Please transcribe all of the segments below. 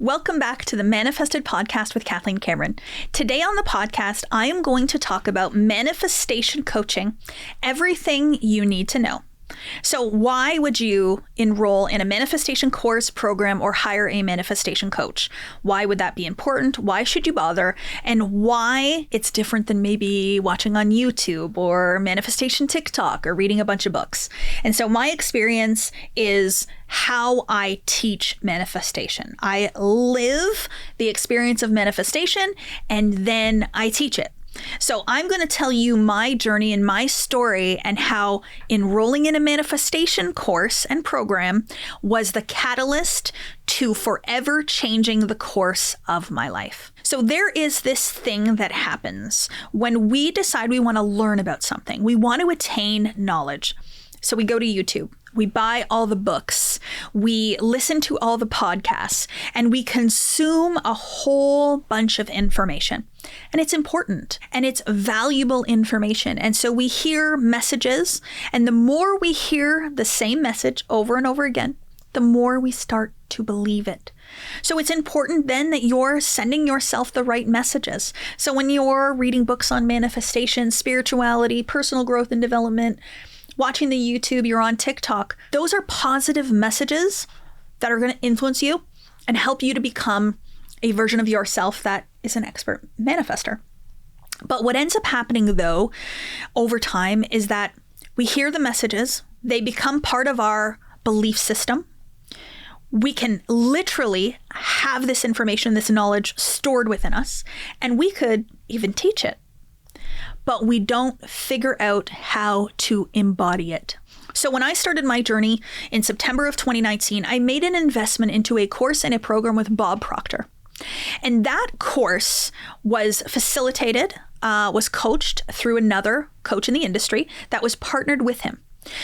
Welcome back to the Manifested Podcast with Kathleen Cameron. Today on the podcast, I am going to talk about manifestation coaching, everything you need to know. So why would you enroll in a manifestation course, program, or hire a manifestation coach? Why would that be important? Why should you bother? And why it's different than maybe watching on YouTube or manifestation TikTok or reading a bunch of books. And so my experience is how I teach manifestation. I live the experience of manifestation and then I teach it. So I'm going to tell you my journey and my story and how enrolling in a manifestation course and program was the catalyst to forever changing the course of my life. So there is this thing that happens when we decide we want to learn about something. We want to attain knowledge. So we go to YouTube. We buy all the books, we listen to all the podcasts, and we consume a whole bunch of information. And it's important and it's valuable information. And so we hear messages, and the more we hear the same message over and over again, the more we start to believe it. So it's important then that you're sending yourself the right messages. So when you're reading books on manifestation, spirituality, personal growth and development, watching the YouTube, you're on TikTok, those are positive messages that are going to influence you and help you to become a version of yourself that is an expert manifester. But what ends up happening though, over time, is that we hear the messages, they become part of our belief system. We can literally have this information, this knowledge stored within us, and we could even teach it. But we don't figure out how to embody it. So when I started my journey in September of 2019, I made an investment into a course and a program with Bob Proctor. And that course was facilitated, was coached through another coach in the industry that was partnered with him.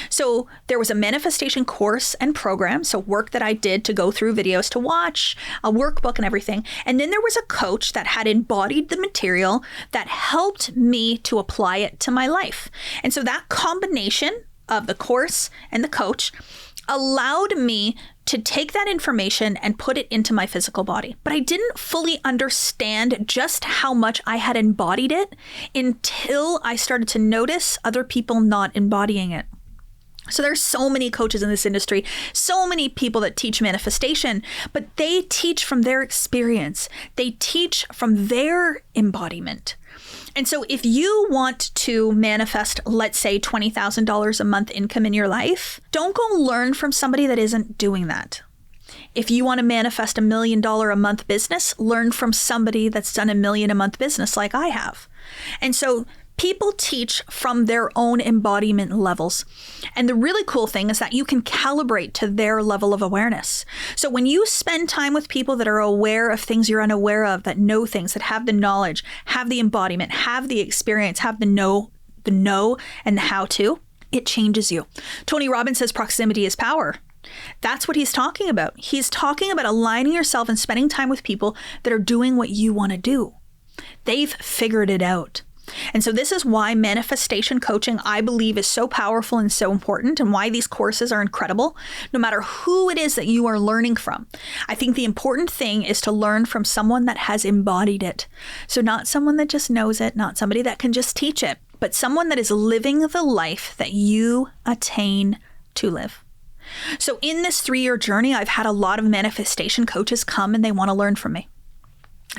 So there was a manifestation course and program, so work that I did to go through videos to watch, a workbook and everything. And then there was a coach that had embodied the material that helped me to apply it to my life. And so that combination of the course and the coach allowed me to take that information and put it into my physical body. But I didn't fully understand just how much I had embodied it until I started to notice other people not embodying it. So there's so many coaches in this industry, so many people that teach manifestation, but they teach from their experience. They teach from their embodiment. And so if you want to manifest, let's say $20,000 a month income in your life, don't go learn from somebody that isn't doing that. If you want to manifest $1 million a month business, learn from somebody that's done $1 million a month business like I have. And so people teach from their own embodiment levels. And the really cool thing is that you can calibrate to their level of awareness. So when you spend time with people that are aware of things you're unaware of, that know things, that have the knowledge, have the embodiment, have the experience, have the know and the how to, it changes you. Tony Robbins says proximity is power. That's what he's talking about. He's talking about aligning yourself and spending time with people that are doing what you want to do. They've figured it out. And so this is why manifestation coaching, I believe, is so powerful and so important, and why these courses are incredible, no matter who it is that you are learning from. I think the important thing is to learn from someone that has embodied it. So not someone that just knows it, not somebody that can just teach it, but someone that is living the life that you attain to live. So in this 3-year journey, I've had a lot of manifestation coaches come and they want to learn from me.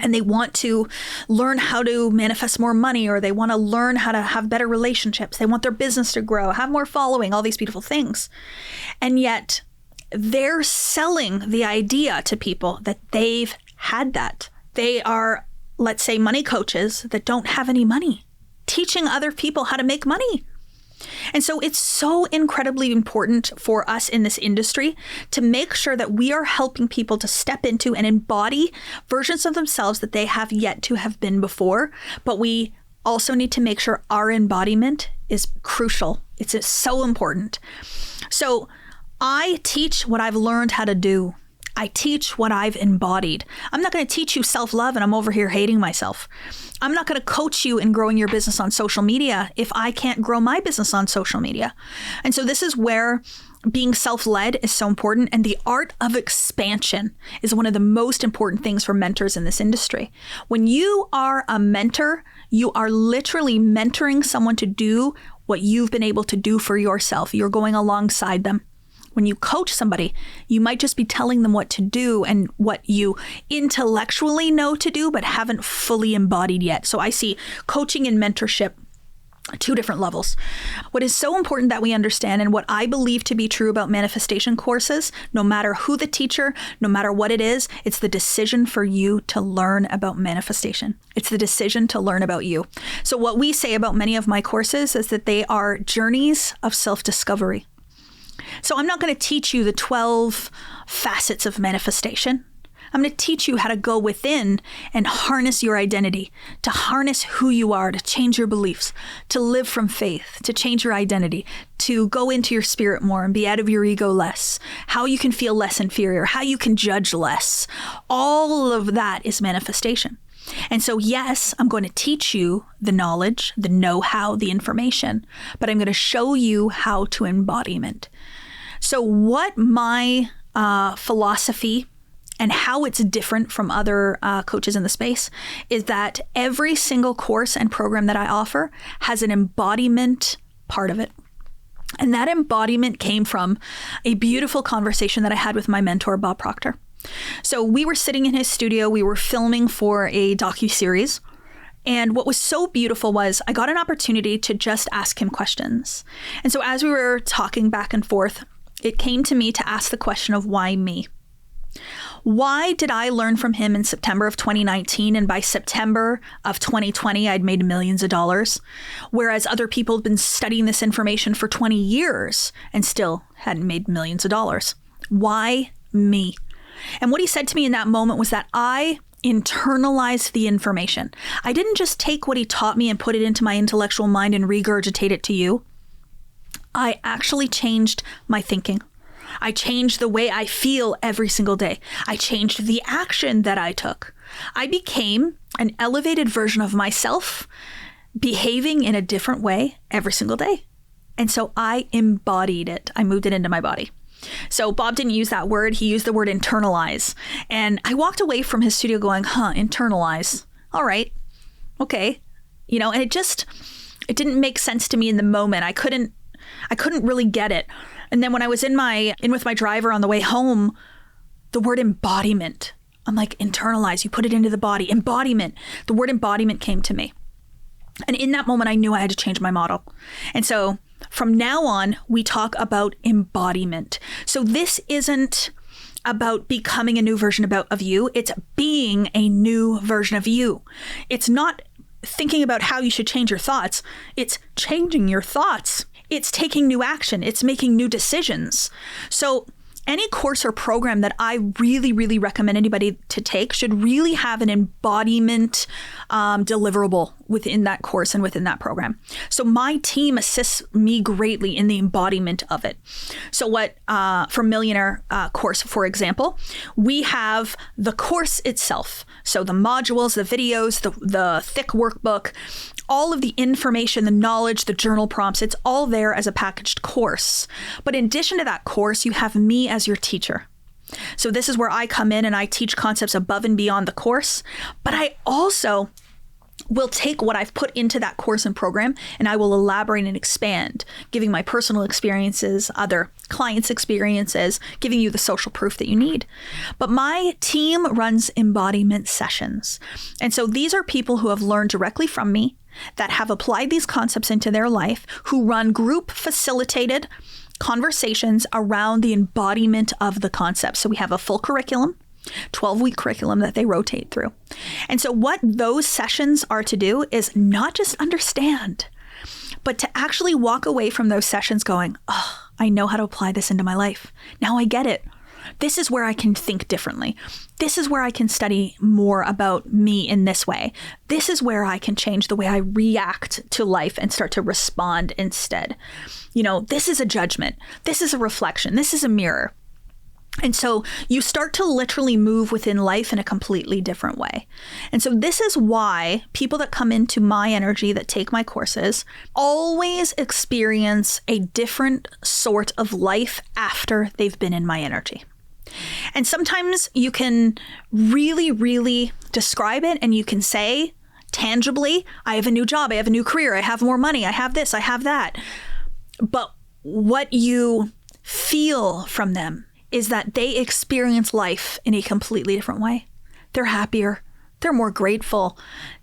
And they want to learn how to manifest more money, or they want to learn how to have better relationships. They want their business to grow, have more following, all these beautiful things. And yet they're selling the idea to people that they've had that. They are, let's say, money coaches that don't have any money, teaching other people how to make money. And so it's so incredibly important for us in this industry to make sure that we are helping people to step into and embody versions of themselves that they have yet to have been before. But we also need to make sure our embodiment is crucial. It's so important. So I teach what I've learned how to do. I teach what I've embodied. I'm not going to teach you self-love and I'm over here hating myself. I'm not going to coach you in growing your business on social media if I can't grow my business on social media. And so this is where being self-led is so important. And the art of expansion is one of the most important things for mentors in this industry. When you are a mentor, you are literally mentoring someone to do what you've been able to do for yourself. You're going alongside them. When you coach somebody, you might just be telling them what to do and what you intellectually know to do, but haven't fully embodied yet. So I see coaching and mentorship two different levels. What is so important that we understand, and what I believe to be true about manifestation courses, no matter who the teacher, no matter what it is, it's the decision for you to learn about manifestation. It's the decision to learn about you. So what we say about many of my courses is that they are journeys of self-discovery. So I'm not going to teach you the 12 facets of manifestation. I'm going to teach you how to go within and harness your identity, to harness who you are, to change your beliefs, to live from faith, to change your identity, to go into your spirit more and be out of your ego less, how you can feel less inferior, how you can judge less. All of that is manifestation. And so, yes, I'm going to teach you the knowledge, the know-how, the information, but I'm going to show you how to embodiment. So what my philosophy and how it's different from other coaches in the space is that every single course and program that I offer has an embodiment part of it. And that embodiment came from a beautiful conversation that I had with my mentor, Bob Proctor. So we were sitting in his studio, we were filming for a docuseries. And what was so beautiful was I got an opportunity to just ask him questions. And so as we were talking back and forth, it came to me to ask the question of why me? Why did I learn from him in September of 2019, and by September of 2020, I'd made millions of dollars, whereas other people had been studying this information for 20 years and still hadn't made millions of dollars? Why me? And what he said to me in that moment was that I internalized the information. I didn't just take what he taught me and put it into my intellectual mind and regurgitate it to you. I actually changed my thinking. I changed the way I feel every single day. I changed the action that I took. I became an elevated version of myself, behaving in a different way every single day. And so I embodied it. I moved it into my body. So Bob didn't use that word. He used the word internalize. And I walked away from his studio going, internalize. All right. Okay. And it didn't make sense to me in the moment. I couldn't really get it. And then when I was in with my driver on the way home, the word embodiment, I'm like, internalize, you put it into the body, embodiment. The word embodiment came to me. And in that moment, I knew I had to change my model. And so from now on, we talk about embodiment. So this isn't about becoming a new version of you. It's being a new version of you. It's not thinking about how you should change your thoughts. It's changing your thoughts. It's taking new action. It's making new decisions. So any course or program that I really, really recommend anybody to take should really have an embodiment deliverable within that course and within that program. So my team assists me greatly in the embodiment of it. So for Millionaire course, for example, we have the course itself. So the modules, the videos, the thick workbook, all of the information, the knowledge, the journal prompts, it's all there as a packaged course. But in addition to that course, you have me as your teacher. So this is where I come in and I teach concepts above and beyond the course. But I also will take what I've put into that course and program and I will elaborate and expand, giving my personal experiences, other clients' experiences, giving you the social proof that you need. But my team runs embodiment sessions. And so these are people who have learned directly from me, that have applied these concepts into their life, who run group facilitated conversations around the embodiment of the concept. So we have a full curriculum, 12-week curriculum that they rotate through. And so what those sessions are to do is not just understand, but to actually walk away from those sessions going, oh, I know how to apply this into my life. Now I get it. This is where I can think differently. This is where I can study more about me in this way. This is where I can change the way I react to life and start to respond instead. This is a judgment. This is a reflection. This is a mirror. And so you start to literally move within life in a completely different way. And so this is why people that come into my energy, that take my courses, always experience a different sort of life after they've been in my energy. And sometimes you can really, really describe it, and you can say tangibly, I have a new job, I have a new career, I have more money, I have this, I have that. But what you feel from them is that they experience life in a completely different way. They're happier. They're more grateful.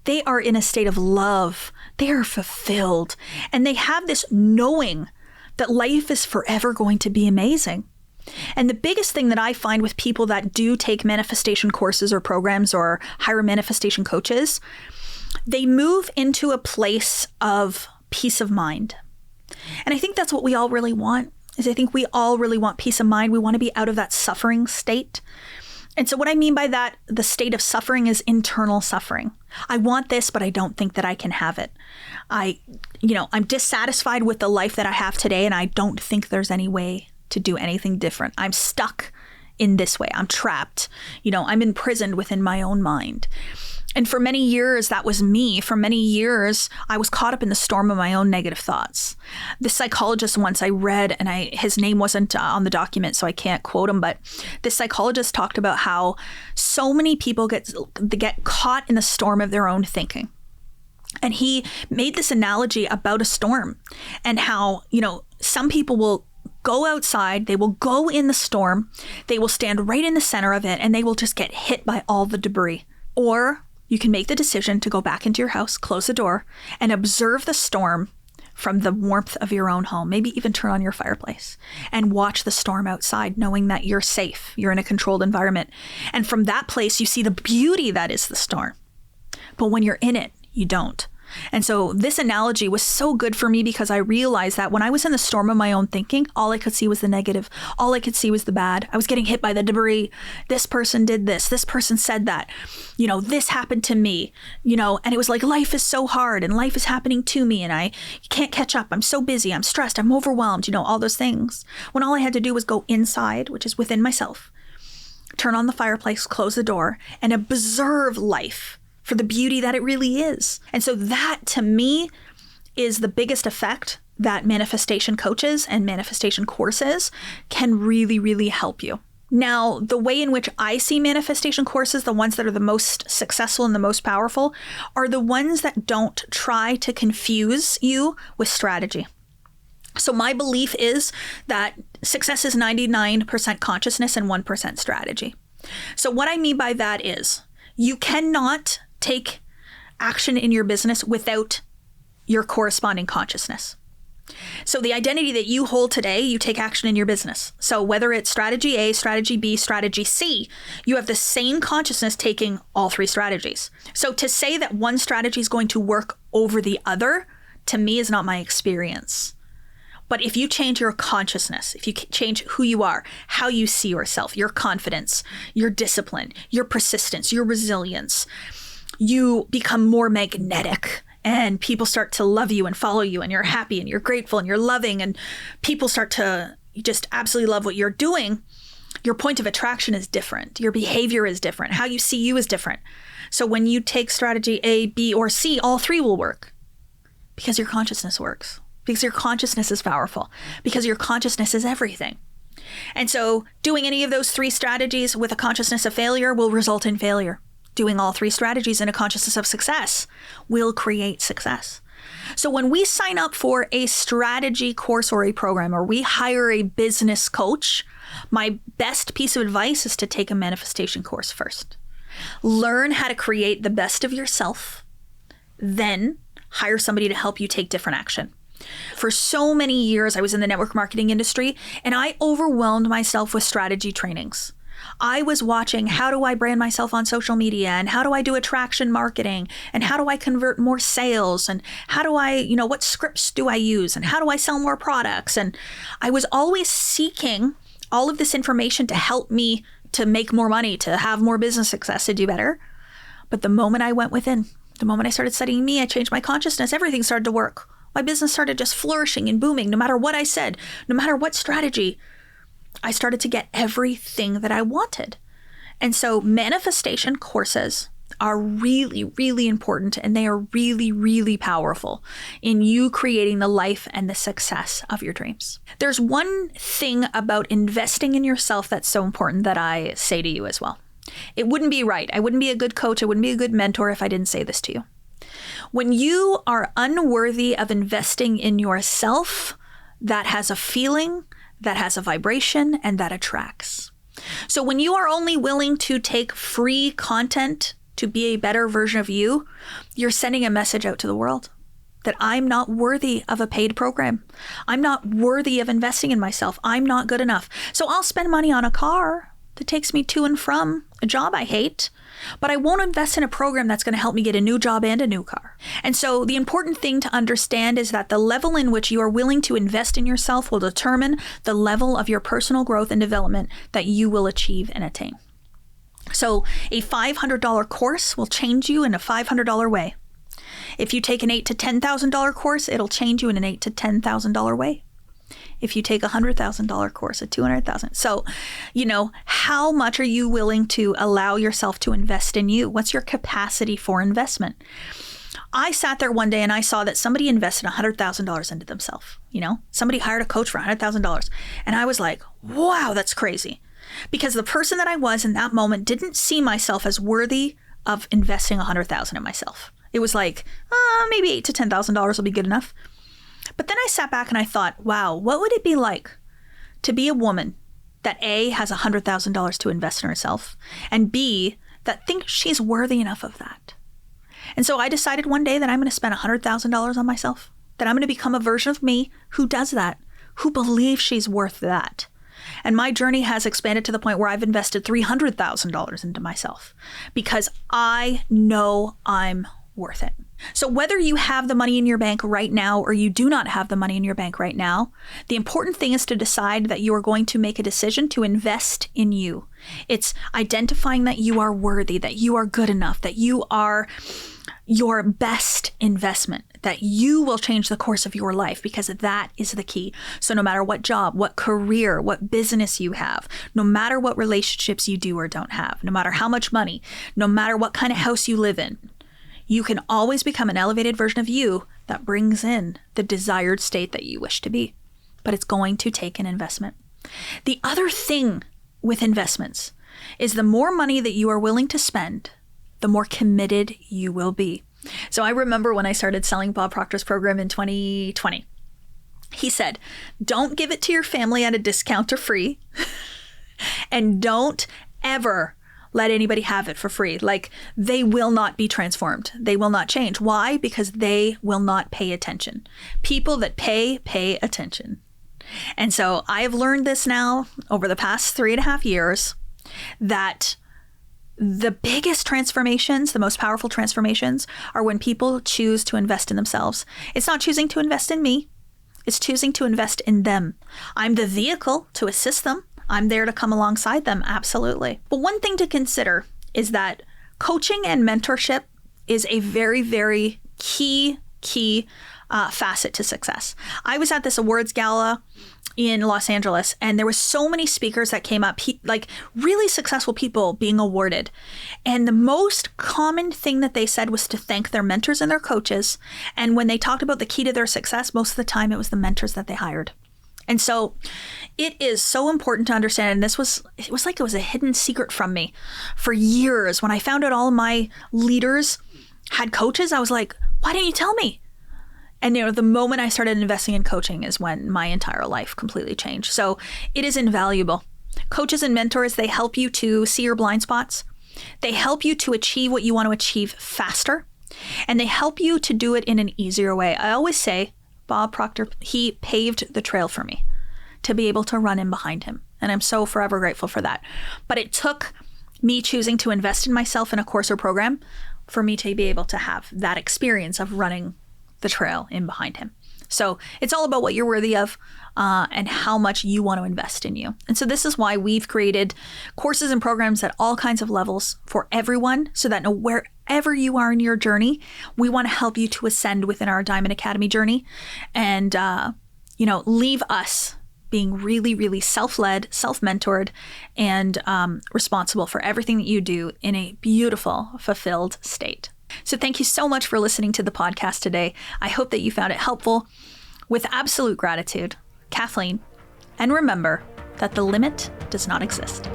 They are in a state of love. They are fulfilled. And they have this knowing that life is forever going to be amazing. And the biggest thing that I find with people that do take manifestation courses or programs or hire manifestation coaches, they move into a place of peace of mind. And I think that's what we all really want. I think we all really want peace of mind. We want to be out of that suffering state. And so what I mean by that, the state of suffering, is internal suffering. I want this, but I don't think that I can have it. I'm dissatisfied with the life that I have today, and I don't think there's any way to do anything different. I'm stuck in this way. I'm trapped. I'm imprisoned within my own mind. And for many years, that was me. For many years, I was caught up in the storm of my own negative thoughts. The psychologist once I read, and his name wasn't on the document, so I can't quote him, but this psychologist talked about how so many people get caught in the storm of their own thinking. And he made this analogy about a storm and how, some people will go outside, they will go in the storm, they will stand right in the center of it, and they will just get hit by all the debris. Or you can make the decision to go back into your house, close the door, and observe the storm from the warmth of your own home. Maybe even turn on your fireplace and watch the storm outside, knowing that you're safe, you're in a controlled environment. And from that place, you see the beauty that is the storm. But when you're in it, you don't. And so this analogy was so good for me, because I realized that when I was in the storm of my own thinking, all I could see was the negative. All I could see was the bad. I was getting hit by the debris. This person did this. This person said that. This happened to me, and it was like, life is so hard and life is happening to me and I can't catch up. I'm so busy. I'm stressed. I'm overwhelmed, all those things. When all I had to do was go inside, which is within myself, turn on the fireplace, close the door, and observe life for the beauty that it really is. And so that, to me, is the biggest effect that manifestation coaches and manifestation courses can really, really help you. Now, the way in which I see manifestation courses, the ones that are the most successful and the most powerful, are the ones that don't try to confuse you with strategy. So my belief is that success is 99% consciousness and 1% strategy. So what I mean by that is, you cannot take action in your business without your corresponding consciousness. So the identity that you hold today, you take action in your business. So whether it's strategy A, strategy B, strategy C, you have the same consciousness taking all three strategies. So to say that one strategy is going to work over the other, to me, is not my experience. But if you change your consciousness, if you change who you are, how you see yourself, your confidence, your discipline, your persistence, your resilience, you become more magnetic, and people start to love you and follow you, and you're happy and you're grateful and you're loving, and people start to just absolutely love what you're doing. Your point of attraction is different. Your behavior is different. How you see you is different. So when you take strategy A, B, or C, all three will work, because your consciousness works, because your consciousness is powerful, because your consciousness is everything. And so doing any of those three strategies with a consciousness of failure will result in failure. Doing all three strategies in a consciousness of success will create success. So when we sign up for a strategy course or a program, or we hire a business coach, my best piece of advice is to take a manifestation course first. Learn how to create the best of yourself, then hire somebody to help you take different action. For so many years, I was in the network marketing industry, and I overwhelmed myself with strategy trainings. I was watching, how do I brand myself on social media, and how do I do attraction marketing, and how do I convert more sales, and how do I, what scripts do I use, and how do I sell more products? And I was always seeking all of this information to help me to make more money, to have more business success, to do better. But the moment I went within, the moment I started studying me, I changed my consciousness, everything started to work. My business started just flourishing and booming, no matter what I said, no matter what strategy. I started to get everything that I wanted. And so manifestation courses are really, really important, and they are really, really powerful in you creating the life and the success of your dreams. There's one thing about investing in yourself that's so important that I say to you as well. It wouldn't be right. I wouldn't be a good coach. I wouldn't be a good mentor if I didn't say this to you. When you are unworthy of investing in yourself, that has a feeling, that has a vibration, and that attracts. So when you are only willing to take free content to be a better version of you, you're sending a message out to the world that I'm not worthy of a paid program. I'm not worthy of investing in myself. I'm not good enough. So I'll spend money on a car that takes me to and from a job I hate, but I won't invest in a program that's going to help me get a new job and a new car. And so the important thing to understand is that the level in which you are willing to invest in yourself will determine the level of your personal growth and development that you will achieve and attain. So a $500 course will change you in a $500 way. If you take an $8,000 to $10,000 course, it'll change you in an $8,000 to $10,000 way. If you take a $100,000 course, a $200,000. So, how much are you willing to allow yourself to invest in you? What's your capacity for investment? I sat there one day and I saw that somebody invested $100,000 into themselves. Somebody hired a coach for $100,000. And I was like, wow, that's crazy. Because the person that I was in that moment didn't see myself as worthy of investing $100,000 in myself. It was like, maybe $8,000 to $10,000 will be good enough. But then I sat back and I thought, wow, what would it be like to be a woman that A, has $100,000 to invest in herself, and B, that thinks she's worthy enough of that? And so I decided one day that I'm going to spend $100,000 on myself, that I'm going to become a version of me who does that, who believes she's worth that. And my journey has expanded to the point where I've invested $300,000 into myself because I know I'm worth it. So whether you have the money in your bank right now or you do not have the money in your bank right now, the important thing is to decide that you are going to make a decision to invest in you. It's identifying that you are worthy, that you are good enough, that you are your best investment, that you will change the course of your life, because that is the key. So no matter what job, what career, what business you have, no matter what relationships you do or don't have, no matter how much money, no matter what kind of house you live in, you can always become an elevated version of you that brings in the desired state that you wish to be. But it's going to take an investment. The other thing with investments is the more money that you are willing to spend, the more committed you will be. So I remember when I started selling Bob Proctor's program in 2020, he said, don't give it to your family at a discount or free, and don't ever let anybody have it for free. Like, they will not be transformed. They will not change. Why? Because they will not pay attention. People that pay attention. And so I have learned this now over the past 3.5 years, that the biggest transformations, the most powerful transformations, are when people choose to invest in themselves. It's not choosing to invest in me. It's choosing to invest in them. I'm the vehicle to assist them. I'm there to come alongside them, absolutely. But one thing to consider is that coaching and mentorship is a very, very key facet to success. I was at this awards gala in Los Angeles, and there was so many speakers that came up, like really successful people being awarded. And the most common thing that they said was to thank their mentors and their coaches. And when they talked about the key to their success, most of the time it was the mentors that they hired. And so it is so important to understand, and it was like it was a hidden secret from me for years. When I found out all of my leaders had coaches, I was like, why didn't you tell me? And the moment I started investing in coaching is when my entire life completely changed. So it is invaluable. Coaches and mentors, they help you to see your blind spots. They help you to achieve what you want to achieve faster. And they help you to do it in an easier way. I always say, Bob Proctor, he paved the trail for me to be able to run in behind him. And I'm so forever grateful for that. But it took me choosing to invest in myself in a course or program for me to be able to have that experience of running the trail in behind him. So it's all about what you're worthy of and how much you want to invest in you. And so this is why we've created courses and programs at all kinds of levels for everyone, so that wherever you are in your journey, we want to help you to ascend within our Diamond Academy journey and, leave us being really, really self-led, self-mentored, and responsible for everything that you do in a beautiful, fulfilled state. So thank you so much for listening to the podcast today. I hope that you found it helpful. With absolute gratitude, Kathleen. And remember that the limit does not exist.